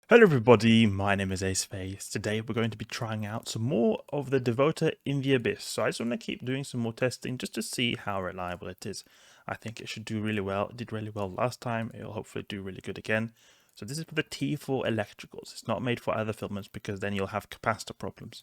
Hello everybody, my name is Aceface. Today we're going to be trying out some more of the Devoter in the Abyss. So I just want to keep doing some more testing just to see how reliable it is. I think it should do really well. It did really well last time. It'll hopefully do really good again. So this is for the T4 electricals. It's not made for other filaments because then you'll have capacitor problems.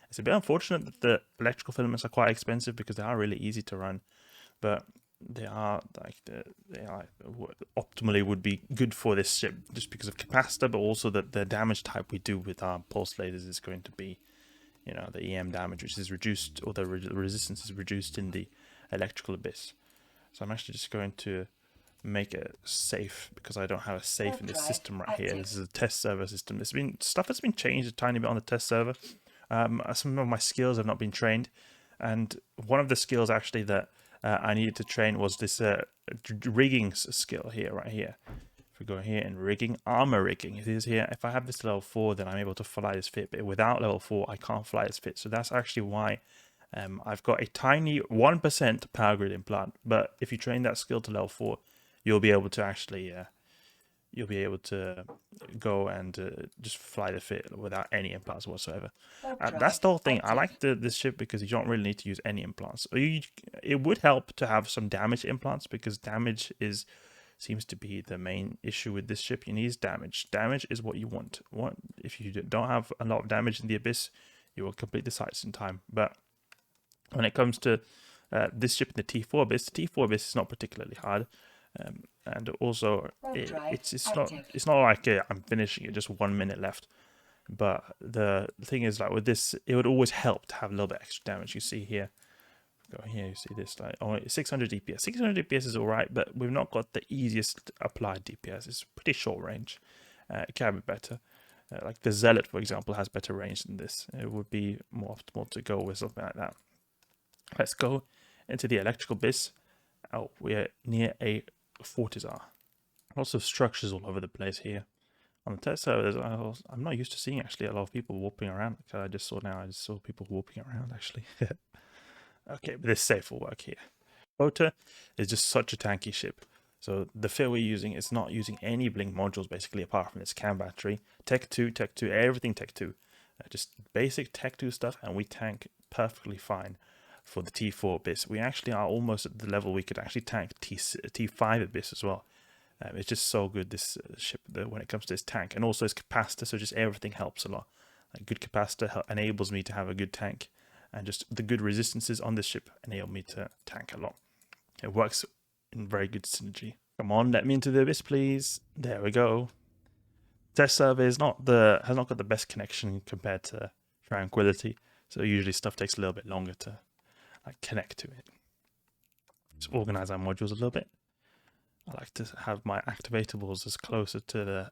It's a bit unfortunate that the electrical filaments are quite expensive because they are really easy to run. But they are optimally would be good for this ship just because of capacitor, but also that the damage type we do with our pulse lasers is going to be, you know, the EM damage, which is reduced, or the resistance is reduced in the electrical abyss. So I'm actually just going to make it safe because I don't have a safe in this system right here. This is a test server system. Stuff has been changed a tiny bit on the test server. Some of my skills have not been trained, and one of the skills actually that I needed to train was this rigging skill here, right here. If we go here and rigging, armor rigging, it is here. If I have this level 4, then I'm able to fly this fit, but without level 4, I can't fly this fit. So that's actually why I've got a tiny 1% power grid implant. But if you train that skill to level 4, you'll be able to actually go and just fly the fit without any implants whatsoever. That's the whole thing. I like this ship because you don't really need to use any implants. It would help to have some damage implants because damage seems to be the main issue with this ship. You need damage. Damage is what you want. If you don't have a lot of damage in the Abyss, you will complete the sites in time. But when it comes to this ship in the T4 Abyss, the T4 Abyss is not particularly hard. And also it's not like I'm finishing it just 1 minute left, but the thing is, like with this, it would always help to have a little bit extra damage. You see here, go here, you see this, like 600 DPS. 600 DPS is all right, but we've not got the easiest applied DPS. It's pretty short range. It can be better. Like the Zealot, for example, has better range than this. It would be more optimal to go with something like that. Let's go into the electrical abyss. Oh, we're near a Fortizar. Lots of structures all over the place here. On the test server, I'm not used to seeing actually a lot of people warping around. I just saw people warping around actually. Okay, but this safe will work here. Devoter is just such a tanky ship. So the fit we're using is not using any blink modules basically apart from its cam battery. Tech 2, everything Tech 2. Just basic Tech 2 stuff, and we tank perfectly fine. For the T4 Abyss, we actually are almost at the level we could actually tank T5 Abyss as well. It's just so good, this ship, when it comes to its tank, and also its capacitor, so just everything helps a lot. Like good capacitor enables me to have a good tank, and just the good resistances on this ship enable me to tank a lot. It works in very good synergy. Come on, let me into the Abyss, please. There we go. Test server has not got the best connection compared to Tranquility, so usually stuff takes a little bit longer to connect to it. Let's organize our modules a little bit. I like to have my activatables as closer to the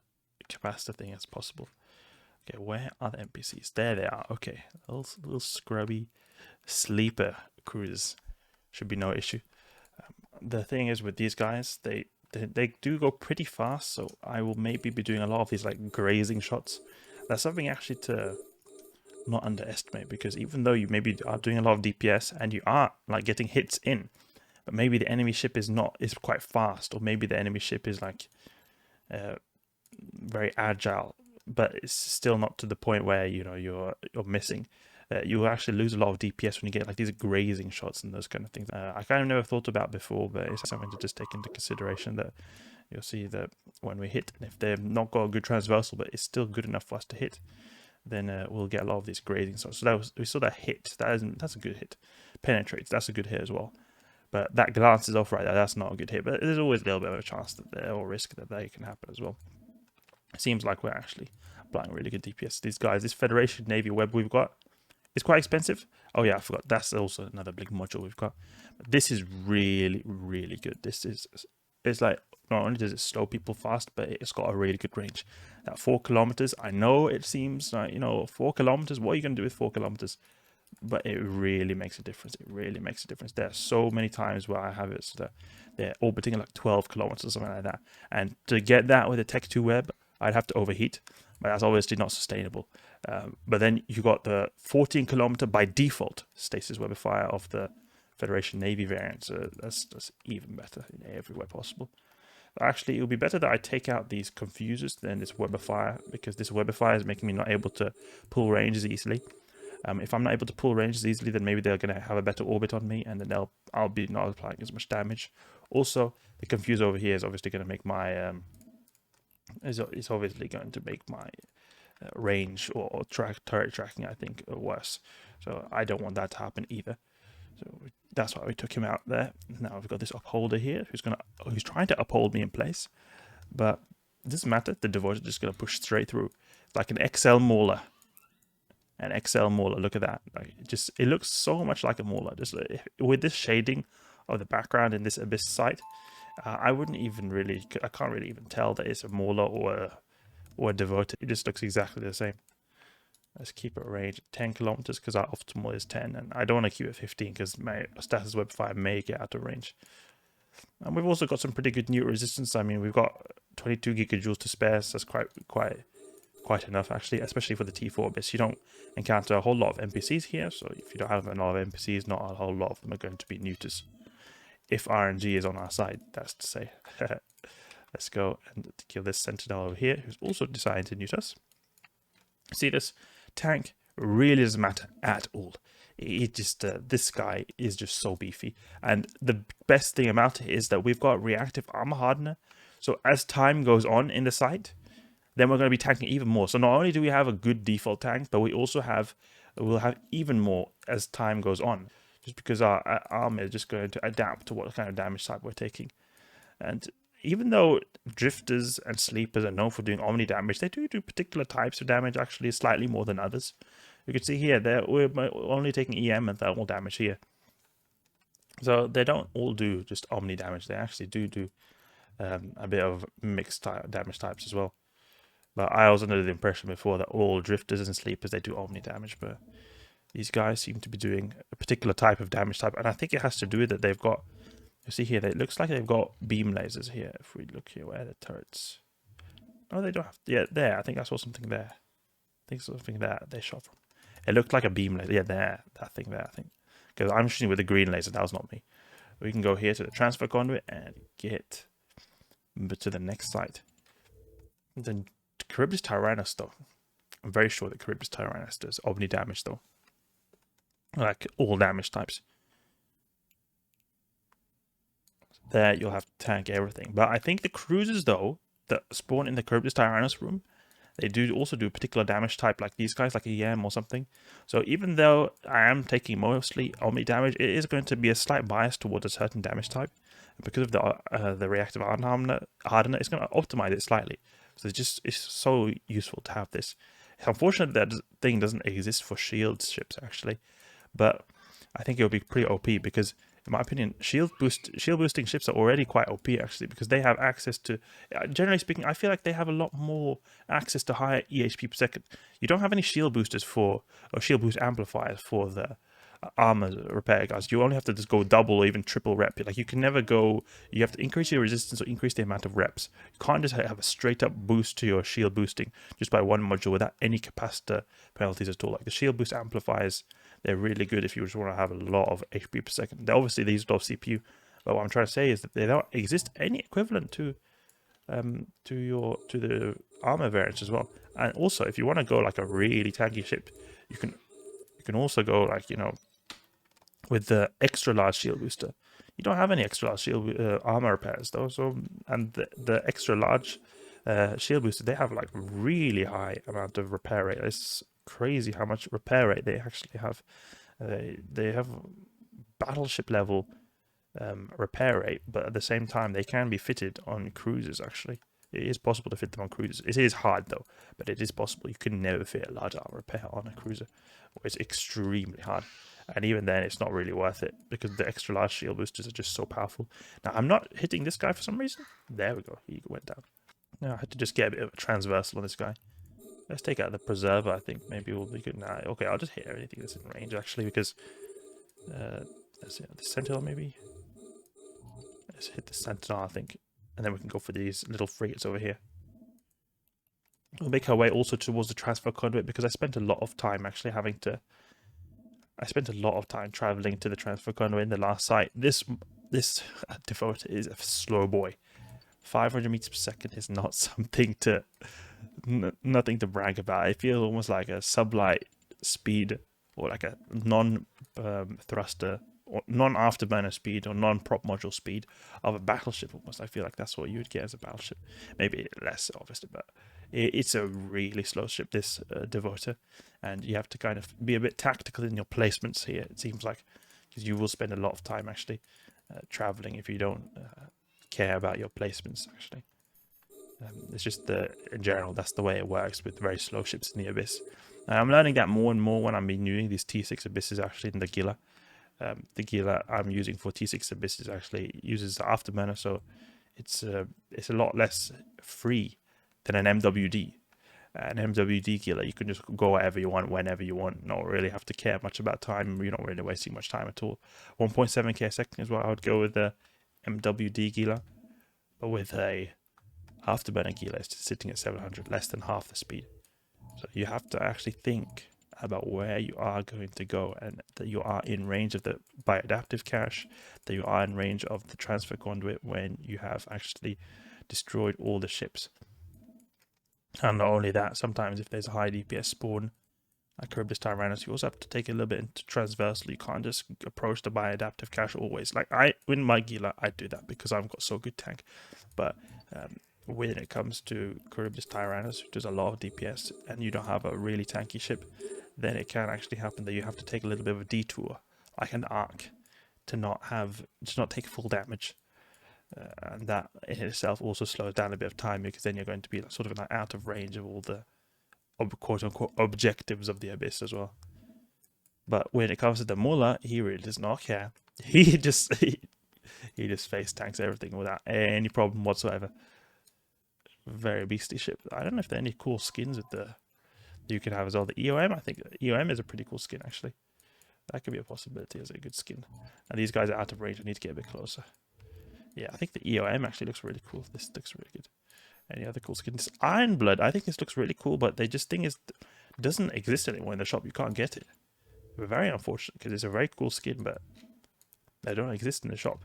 capacitor thing as possible. Okay, where are the NPCs? There they are. Okay, little scrubby sleeper cruisers should be no issue. The thing is with these guys, they do go pretty fast, so I will maybe be doing a lot of these like grazing shots. That's something actually to not underestimate, because even though you maybe are doing a lot of DPS and you are like getting hits in, but maybe the enemy ship is quite fast, or maybe the enemy ship is like very agile, but it's still not to the point where you're missing. You will actually lose a lot of DPS when you get like these grazing shots and those kind of things. I kind of never thought about before, but it's something to just take into consideration, that you'll see that when we hit, and if they've not got a good transversal, but it's still good enough for us to hit, then we'll get a lot of these grazing shots. So we saw that hit. That's a good hit. Penetrates. That's a good hit as well. But that glances off right there. That's not a good hit. But there's always a little bit of a chance or risk that they can happen as well. It seems like we're actually applying really good DPS. These guys, this Federation Navy web we've got, is quite expensive. Oh yeah, I forgot. That's also another big module we've got. But this is really, really good. It's like, not only does it slow people fast, but it's got a really good range. At 4 kilometers, I know it seems like, 4 kilometers, what are you going to do with 4 kilometers? But it really makes a difference. It really makes a difference. There are so many times where I have it so that they're orbiting at like 12 kilometers or something like that. And to get that with a Tech 2 web, I'd have to overheat, but that's obviously not sustainable. But then you got the 14 kilometer by default Stasis Webifier of the Federation Navy variant. So that's even better in every way possible. Actually, it would be better that I take out these confusers than this Webifier, because this Webifier is making me not able to pull ranges easily. If I'm not able to pull ranges easily, then maybe they're going to have a better orbit on me, and then I'll be not applying as much damage. Also, the confuser over here is obviously going to make my it's obviously going to make my range or turret tracking, I think, worse. So I don't want that to happen either. So that's why we took him out there. Now we've got this upholder here who's trying to uphold me in place, but it doesn't matter. The Devoter is just going to push straight through. It's like an XL Mauler. An XL Mauler. Look at that. Like, it looks so much like a Mauler. Just with this shading of the background in this Abyss site, I can't really even tell that it's a Mauler or a Devoter. It just looks exactly the same. Let's keep it range at 10 kilometers because our optimal is 10, and I don't want to keep it 15 because my Stasis Webifier may get out of range. And we've also got some pretty good new resistance. I mean, we've got 22 gigajoules to spare, so that's quite enough actually, especially for the T4 Abyss. You don't encounter a whole lot of NPCs here, so if you don't have a lot of NPCs, not a whole lot of them are going to be neuters. If RNG is on our side, that's to say. Let's go and kill this Sentinel over here, who's also deciding to neuter us. See, this tank really doesn't matter at all. It just this guy is just so beefy, and the best thing about it is that we've got reactive armor hardener. So as time goes on in the site, then we're going to be tanking even more. So not only do we have a good default tank, but we'll have even more as time goes on, just because our armor is just going to adapt to what kind of damage type we're taking. And even though drifters and sleepers are known for doing omni damage, they do particular types of damage, actually slightly more than others. You can see here, we're only taking EM and thermal damage here. So they don't all do just omni damage. They actually do a bit of mixed damage types as well. But I was under the impression before that all drifters and sleepers, they do omni damage. But these guys seem to be doing a particular type of damage type. And I think it has to do with that they've got... You see here, it looks like they've got beam lasers here. If we look here, where are the turrets? Oh, they don't have... Yeah, there. I think I saw something there. I think something there they shot from. It looked like a beam laser. Yeah, there. That thing there, I think. Because I'm shooting with the green laser. That was not me. We can go here to the transfer conduit and get to the next site. The Charybdis Tyrannus, though. I'm very sure that Charybdis Tyrannus does omni damage, though. Like all damage types. There, you'll have to tank everything. But I think the cruisers, though, that spawn in the Charybdis Tyrannus room, they do also do a particular damage type, like these guys, like EM or something. So even though I am taking mostly omni damage, it is going to be a slight bias towards a certain damage type. And because of the reactive hardener, it's going to optimize it slightly. So it's so useful to have this. It's unfortunate that thing doesn't exist for shield ships, actually. But I think it will be pretty OP because, in my opinion, shield boosting ships are already quite OP, actually, because they have access to, generally speaking, I feel like they have a lot more access to higher EHP per second. You don't have any shield boosters or shield boost amplifiers for the armor repair guys. You only have to just go double or even triple rep. Like, you can never go, you have to increase your resistance or increase the amount of reps. You can't just have a straight up boost to your shield boosting just by one module without any capacitor penalties at all. Like, the shield boost amplifiers, they're really good if you just want to have a lot of HP per second. Obviously, they use a lot of CPU, but what I'm trying to say is that they don't exist any equivalent to the armor variants as well. And also, if you want to go like a really tanky ship, you can also go like, you know, with the extra large shield booster. You don't have any extra large shield armor repairs though. So, and the extra large shield booster, they have like really high amount of repair rate. It's crazy how much repair rate they actually have. They have battleship level repair rate, but at the same time they can be fitted on cruisers. Actually, it is possible to fit them on cruisers. It is hard though, but it is possible. You can never fit a large armor repair on a cruiser. It's extremely hard, and even then it's not really worth it because the extra large shield boosters are just so powerful. Now I'm not hitting this guy for some reason. There we go, he went down. Now I had to just get a bit of a transversal on this guy. Let's take out the preserver. I think maybe we'll be good now. Okay, I'll just hit anything that's in range actually, because let's see, the sentinel maybe. Let's hit the sentinel, I think, and then we can go for these little frigates over here. We'll make our way also towards the transfer conduit because I spent a lot of time actually traveling to the transfer conduit in the last site. This Devoter is a slow boy. 500 meters per second is not something to nothing to brag about. I feel almost like a sublight speed, or like a non-thruster or non-afterburner speed or non-prop module speed of a battleship almost. I feel like that's what you would get as a battleship. Maybe less, obviously, but it's a really slow ship, this Devoter, and you have to kind of be a bit tactical in your placements here, it seems like, because you will spend a lot of time actually traveling if you don't care about your placements, actually. It's just in general, that's the way it works with very slow ships in the Abyss. I'm learning that more and more when I'm doing these T6 Abysses actually in the Gila. The Gila I'm using for T6 Abysses actually uses the Afterburner, so it's a lot less free than an MWD. An MWD Gila, you can just go wherever you want, whenever you want, not really have to care much about time. You're not really wasting much time at all. 1.7k a second is what I would go with the MWD Gila, but with a Afterburner Gila, it's sitting at 700, less than half the speed. So you have to actually think about where you are going to go, and that you are in range of the bioadaptive cache, that you are in range of the transfer conduit when you have actually destroyed all the ships. And not only that, sometimes if there's a high DPS spawn, like Charybdis Tyrannus, you also have to take a little bit into transversal. You can't just approach the bioadaptive cache always. Like in my Gila, I do that because I've got so good tank. But when it comes to Charybdis Tyrannus, which does a lot of DPS, and you don't have a really tanky ship, then it can actually happen that you have to take a little bit of a detour, like an arc, to not take full damage. And that in itself also slows down a bit of time, because then you're going to be sort of like out of range of all the quote-unquote objectives of the Abyss as well. But when it comes to the Mullah, he really does not care. He just face tanks everything without any problem whatsoever. Very beastly ship. I don't know if there are any cool skins with you can have as well. The EOM, I think EOM is a pretty cool skin actually. That could be a possibility as a good skin. And these guys are out of range. I need to get a bit closer. Yeah, I think the EOM actually looks really cool. This looks really good. Any other cool skins? Ironblood. I think this looks really cool, but the thing is, doesn't exist anymore in the shop. You can't get it. Very unfortunate, because it's a very cool skin, but they don't exist in the shop.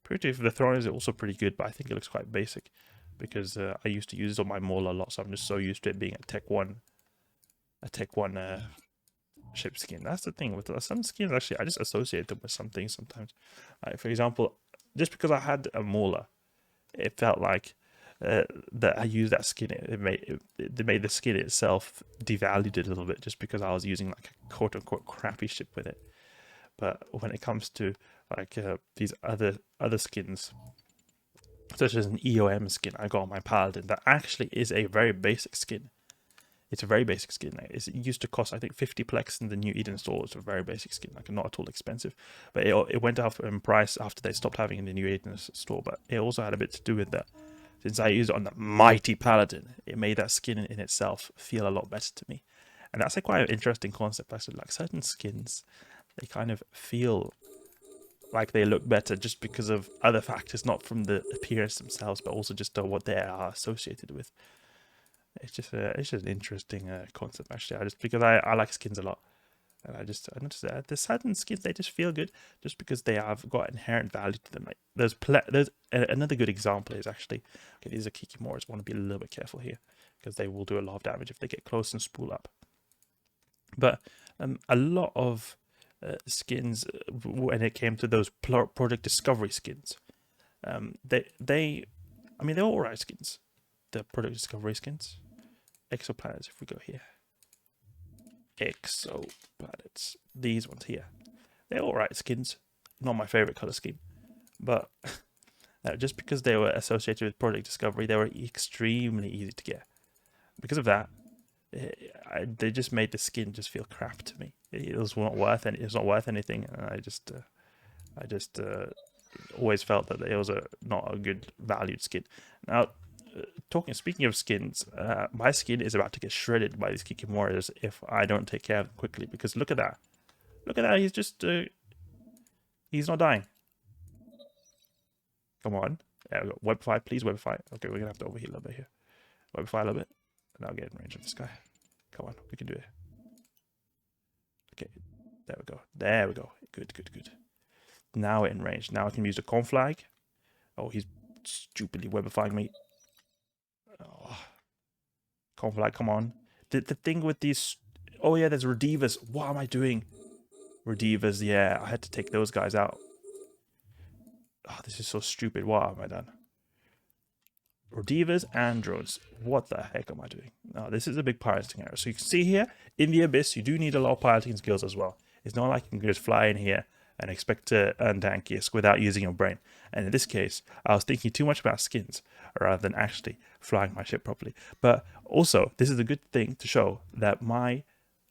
Pretty for the throne is also pretty good, but I think it looks quite basic, because I used to use it on my Maul a lot, so I'm just so used to it being a Tech 1 ship skin. That's the thing with some skins. Actually, I just associate them with some things sometimes. For example, just because I had a Mauler, it felt like that I used that skin. It made the skin itself devalued it a little bit, just because I was using like a quote unquote crappy ship with it. But when it comes to like these other skins, such as an EOM skin I got on my Paladin, that actually is a very basic skin. It's a very basic skin. It used to cost, I think, 50 plex in the New Eden store. It's a very basic skin, like not at all expensive. But it went up in price after they stopped having it in the New Eden store. But it also had a bit to do with that. Since I used it on the mighty Paladin, it made that skin in itself feel a lot better to me. And that's a quite interesting concept. I said, like, certain skins, they kind of feel like they look better just because of other factors, not from the appearance themselves, but also just what they are associated with. It's just an interesting concept, actually. Because I like skins a lot, and I noticed that there's certain skins, they just feel good just because they have got inherent value to them. Like there's another good example is actually, okay, these are Kikimoras. I want to be a little bit careful here, because they will do a lot of damage if they get close and spool up. But a lot of skins, when it came to those Project Discovery skins, they're alright skins. The Project Discovery skins. Exoplanets, if we go here. Exoplanets. These ones here. They're alright skins. Not my favorite color scheme. But just because they were associated with Project Discovery, they were extremely easy to get. Because of that, they just made the skin just feel crap to me. It was not worth anything, and I just always felt that it was not a good valued skin. Now, speaking of skins, my skin is about to get shredded by these Kikimoras if I don't take care of them quickly. Because look at that, he's just he's not dying. Come on, there we go. Webifier, please, Webifier. Okay, we're gonna have to overheat a little bit here. Webifier a little bit, and I'll get in range of this guy. Come on, we can do it. Okay, there we go. Good. Now we're in range. Now I can use the Conflag. Oh, he's stupidly webifying me. Oh. Conflag, come on. The thing with these... Oh yeah, there's Redivers. What am I doing? Redivers, yeah. I had to take those guys out. Oh, this is so stupid. What have I done? Redivers and drones. What the heck am I doing? Now, this is a big piloting error. So you can see here, in the Abyss, you do need a lot of piloting skills as well. It's not like you can just fly in here and expect to earn tankiest without using your brain. And in this case, I was thinking too much about skins rather than actually flying my ship properly. But also, this is a good thing to show that my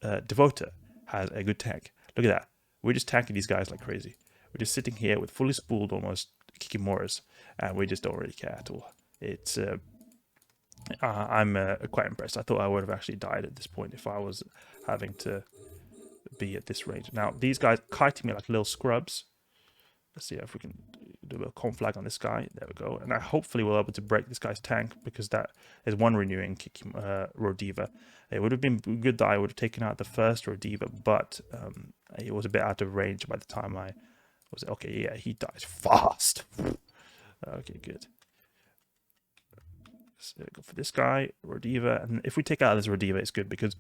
Devoter has a good tank. Look at that. We're just tanking these guys like crazy. We're just sitting here with fully spooled, almost Kikimuras, and we just don't really care at all. It's I'm quite impressed. I thought I would have actually died at this point if I was having to be at this range. Now, these guys kiting me like little scrubs. Let's see if we can do a bit of conflag on this guy. There we go. And I hopefully will be able to break this guy's tank, because that is one renewing Rodiva. It would have been good that I would have taken out the first Rodiva, but it was a bit out of range by the time I was... Okay, yeah, he dies fast. Okay, good. So go for this guy, Rodiva, and if we take out this Rodiva, it's good because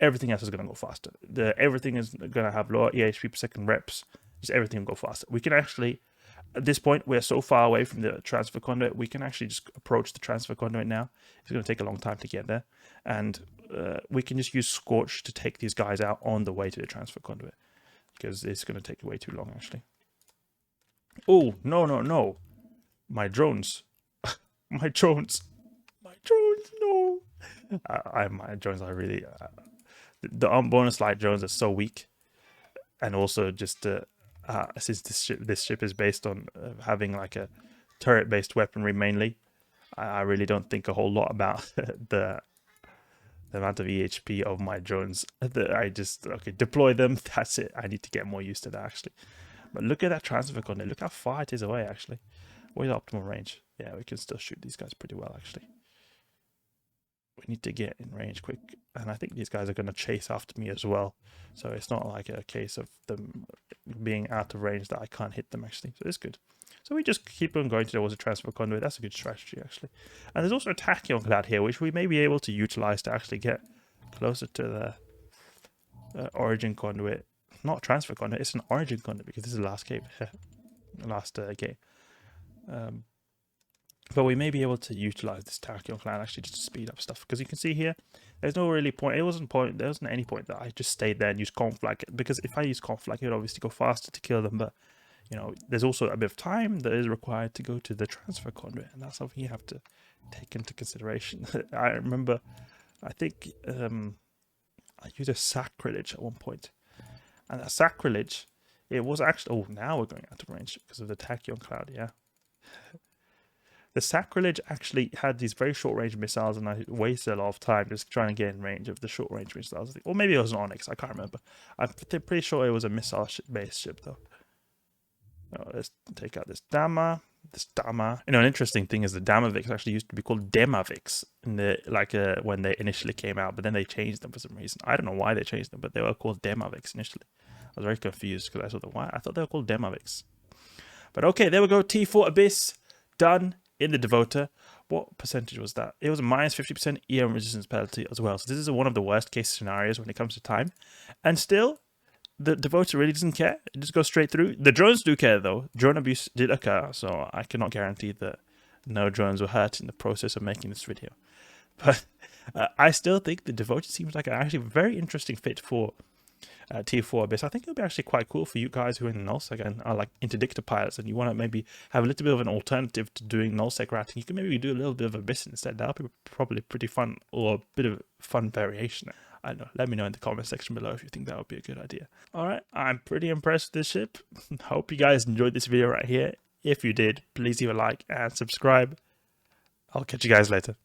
everything else is going to go faster. Everything is going to have lower EHP per second reps. Just everything will go faster. We can actually, at this point, we're so far away from the transfer conduit, we can actually just approach the transfer conduit now. It's going to take a long time to get there, and we can just use Scorch to take these guys out on the way to the transfer conduit, because it's going to take way too long, actually. Oh, no, no, no. My drones. My drones. My drones, no. My drones are really... the bonus light drones are so weak. And also just... since this ship is based on having like a turret-based weaponry mainly, I really don't think a whole lot about the amount of EHP of my drones. I just... Okay, deploy them. That's it. I need to get more used to that, actually. But look at that transfer conduit. Look how far it is away, actually. What's the optimal range? Yeah, we can still shoot these guys pretty well, actually. We need to get in range quick. And I think these guys are going to chase after me as well. So it's not like a case of them being out of range that I can't hit them, actually. So it's good. So we just keep on going towards a transfer conduit. That's a good strategy, actually. And there's also a tachyon cloud here, which we may be able to utilize to actually get closer to the origin conduit. Not transfer conduit, it's an origin conduit, because this is the last game. Last game. But we may be able to utilize this tachyon cloud actually just to speed up stuff, because you can see here there's no really point. There wasn't any point that I just stayed there and used conflag, because if I use conflag it would obviously go faster to kill them, but you know, there's also a bit of time that is required to go to the transfer conduit, and that's something you have to take into consideration. I remember, I think I used a sacrilege at one point, and that sacrilege, it was actually... Oh, now we're going out of range because of the tachyon cloud, yeah. The sacrilege actually had these very short range missiles, and I wasted a lot of time just trying to get in range of the short range missiles. Or maybe it was an Onyx, I can't remember. I'm pretty sure it was a missile based ship though. Oh, let's take out this Dama. You know, an interesting thing is the Damavix actually used to be called Demavix in the when they initially came out, but then they changed them for some reason. I don't know why they changed them, but they were called Demavix initially. I was very confused because I saw why I thought they were called Demavix. But okay, there we go. T4 Abyss done in the Devoter. What percentage was that? It was a minus 50% EM resistance penalty as well. So this is one of the worst case scenarios when it comes to time. And still, the Devoter really doesn't care. It just goes straight through. The drones do care though. Drone abuse did occur, so I cannot guarantee that no drones were hurt in the process of making this video. But I still think the Devoter seems like an actually very interesting fit for T4 Abyss. I think it'll be actually quite cool for you guys who are in nullsec and are like interdictor pilots, and you want to maybe have a little bit of an alternative to doing nullsec routing. You can maybe do a little bit of Abyss instead. That'll be probably pretty fun, or a bit of fun variation. I don't know. Let me know in the comment section below if you think that would be a good idea. Alright, I'm pretty impressed with this ship. Hope you guys enjoyed this video right here. If you did, please leave a like and subscribe. I'll catch you guys later.